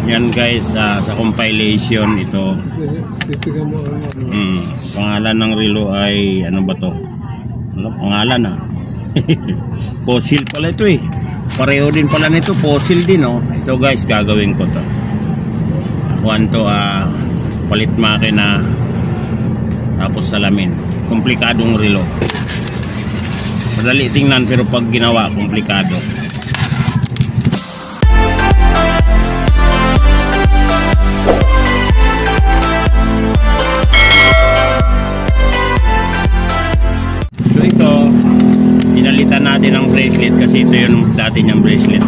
Yan guys, sa compilation ito. Pangalan ng relo ay ano ba to? Ano pangalan Fossil pala ito eh. Pareho din pala nito, fossil din oh. Ito guys, gagawin ko to. Kuan to palit makina tapos salamin. Komplikadong relo. Madali tingnan pero pag ginawa komplikado. So ito, inalitan natin ang bracelet kasi ito yung dati niyang bracelet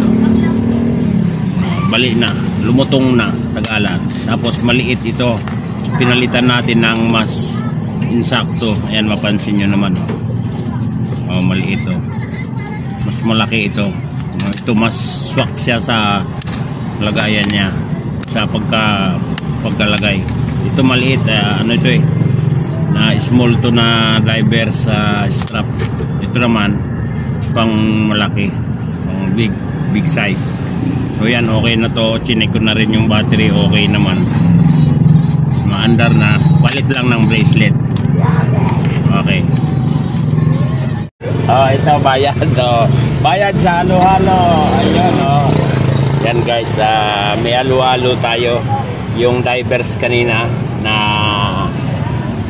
bali na, lumutong na Tagalog. Tapos maliit ito, pinalitan natin ng mas insakto. Ayan, mapansin nyo naman maliit mas malaki ito. Ito mas swak siya sa lagayan niya sa pagkalagay. Ito maliit, ano ito na small to na diver sa strap. Ito naman pang malaki, pang big size. So yan, okay na to. Chinek ko na rin yung battery, okay naman, maandar na. Palit lang ng bracelet. Okay. Ito bayad bayad sa halo-halo. Ayun yan guys, may halo-halo tayo. Yung divers kanina na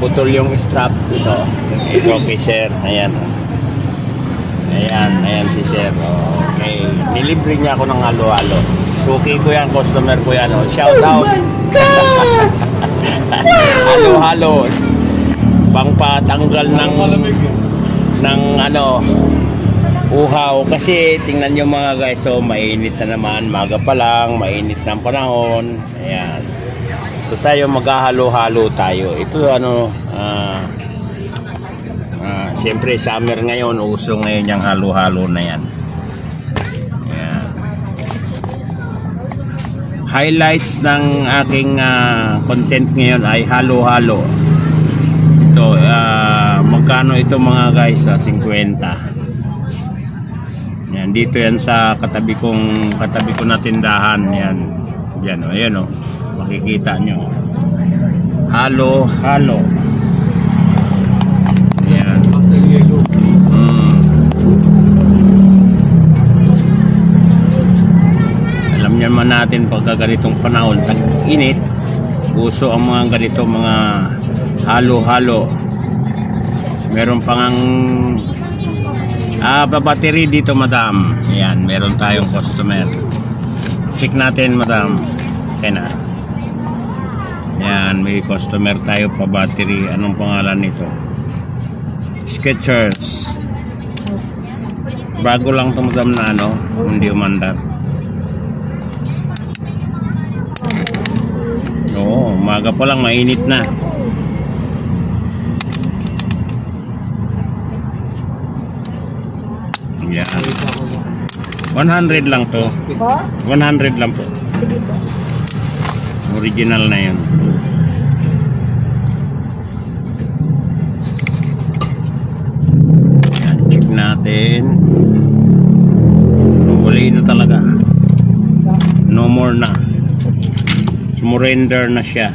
putol yung strap ito kay sir. Ayan si sir. Okay, nilibre niya ako ng halo-halo. Suki ko yan, customer ko yan. Shout out. Halo-halo pang patanggal ng uhaw kasi tingnan nyo mga guys, mainit na naman, maga pa lang, mainit ng panahon. Ayan, so tayo maghahalo-halo tayo. Ito siyempre summer ngayon, uso ngayon yung halo-halo na yan. Ayan. Highlights ng aking content ngayon ay halo-halo. Ito, magkano ito mga guys? 50. Yan, dito yan sa katabi ko na tindahan. Yan. Yan ayan makikita nyo. Halo-halo. Yan. Alam naman natin pagka ganitong panahon, tag-init, uso ang mga ganito mga halo-halo. Meron pang battery dito madam. Ayan, meron tayong customer. Check natin madam. Okay na. Ayan, may customer tayo pa battery. Anong pangalan nito? Skechers. Bago lang ito madam na hindi umandar. Oo, umaga pa lang mainit na. Yan. 100 lang to. 100 lang po. Sige po. Original na yan. Yan, check natin. Wala na talaga. No more na. Surrender na siya.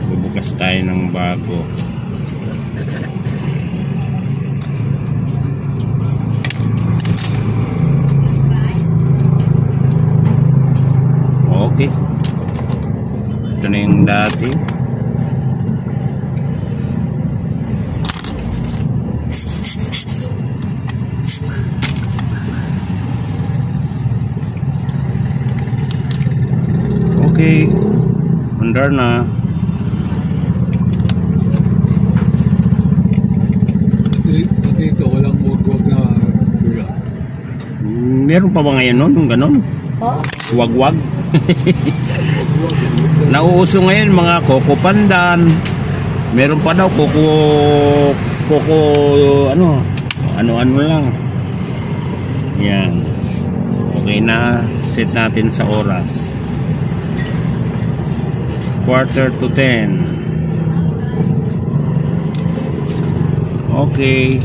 Bubukas tayo ng bago. Okay. Ito na yung dati. Okay, under na. Dito walang wag-wag na bigas. Meron pa ba ngayon yung ganon? Wag-wag. Nauuso ngayon mga Coco Pandan. Meron pa daw Coco ano lang. Yan. Okay na, set natin sa oras. 9:45. Okay.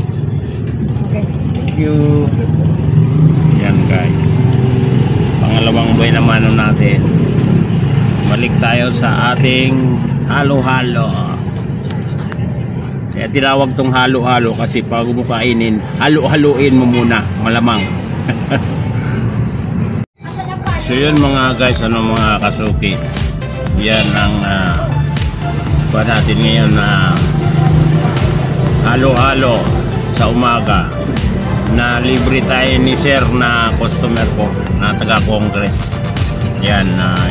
Okay. you. Yan guys. Pangalawang buhay naman natin. Balik tayo sa ating halo-halo. Kaya tinawag tong halo-halo kasi pag mo kainin, halo-haluin mo muna, malamang. So yun mga guys, mga kasuki. Yan ang pa natin ngayon na halo-halo sa umaga. Na libre tayo ni sir na customer ko na taga-Congress. Yan,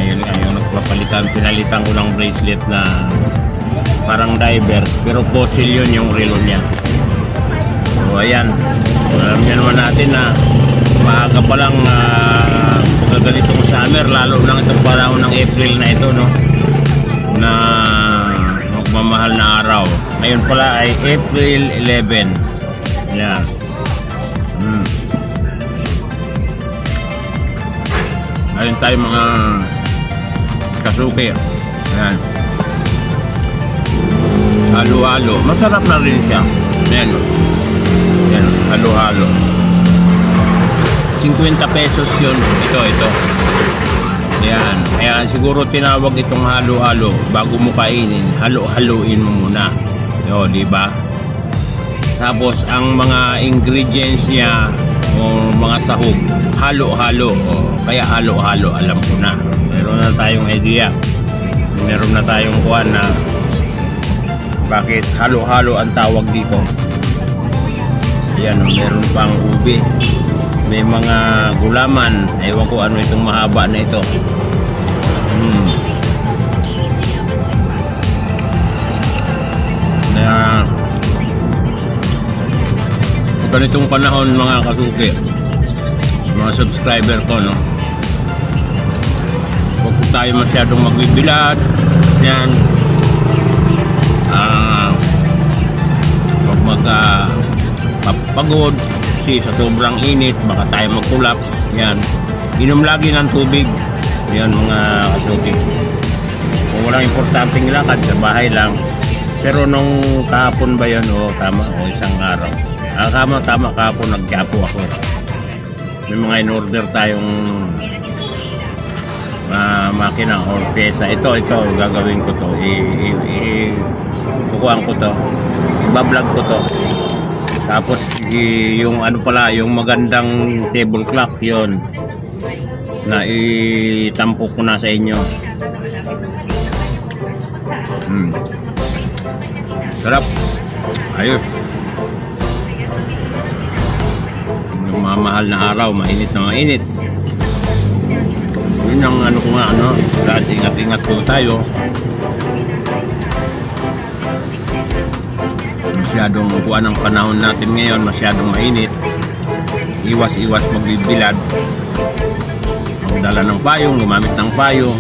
yun nga yung pinalitan ko ng bracelet na parang divers pero fossil yun yung relo niya. So ayan, alam niyo naman natin na maaga pa lang pagkaganitong summer, lalo lang itong panahon ng April na ito, no, na magmamahal na araw. Ngayon pala ay April 11. Yan. Ngayon tayo mga kasuki. Yan. Halo-halo. Masarap na rin siya. Yan. Yan. Halo-halo. 50 pesos yun. Ito. Yan. Kaya siguro tinawag itong halo-halo. Bago mo kainin, halo-haluin mo muna. O, diba? Tapos, ang mga ingredients niya o mga sahog, halo-halo. O, kaya halo-halo, alam ko na. Meron na tayong idea. Meron na tayong kuhan na bakit halo-halo ang tawag dito. Yan, meron pang ube. May mga gulaman. Ewan ko ano itong mahaba na ito. Ganitong panahon mga kasuki, mga subscriber ko, no, huwag po tayo masyadong magbibilad. Yan, huwag magpapagod kasi sa sobrang init baka tayo mag-collapse. Yan, inom lagi ng tubig. Yan mga kasuki, kung walang importanteng lakad sa bahay lang. Pero nung kahapon ba yan, o tama, o isang araw, tama kahapon, nagjapo ako. May mga in-order tayong makina or pyesa. Ito gagawin ko to, kukuhaan ko to, ibablog ko to. Tapos yung ano pala, yung magandang table clock yon na itampok ko na sa inyo. Sarap, ayos. Mamahal na araw, mainit na mainit. Yun ang ano ko nga, ano, dahil ingat-ingat po tayo. Masyadong kuha ng panahon natin ngayon, masyadong mainit. Iwas-iwas magbibilad. Magdala ng payong, gumamit ng payong,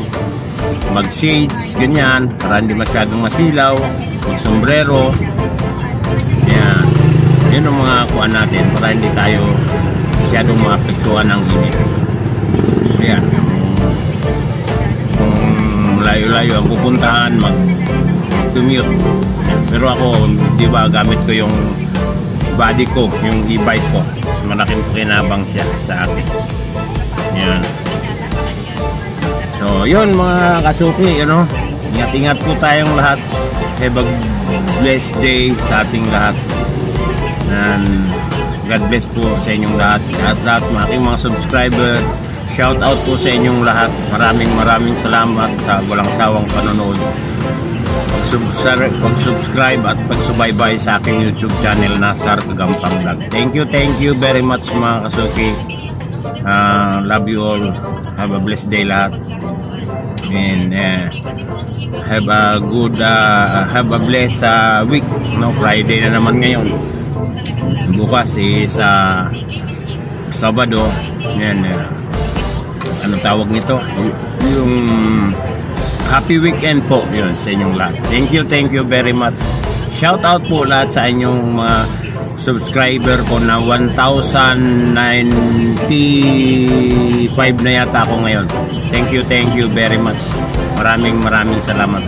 mag-shades, ganyan, para hindi masyadong masilaw, mag-sombrero. Yan. Yun ang mga kuha natin para hindi tayo masyadong maapektuhan ng init. Kaya kung layo-layo ang pupuntahan, mag-commute. Pero ako, di ba, gamit ko yung body ko, yung e-bike ko. Malaking pakinabang siya sa akin. Yan. So yun mga kasuki, you know, ingat-ingat po tayong lahat. Have a blessed day sa ating lahat. And God bless po sa inyong lahat. At lahat mga aking mga subscriber, shout out po sa inyong lahat. Maraming salamat sa walang sawang panonood, pag-subscribe at pagsubaybay sa aking YouTube channel na Sar Kagampang Vlog. Thank you very much mga kasuki. Love you all. Have a blessed day lahat. And have a good have a blessed week, no? Friday na naman ngayon. Bukas is Sabado. Yan, ano tawag nito? Yung happy weekend po yun sa inyong lahat. Thank you very much. Shout out po lahat sa inyong mga subscriber ko na 1,095 na yata ako ngayon. Thank you very much. Maraming salamat.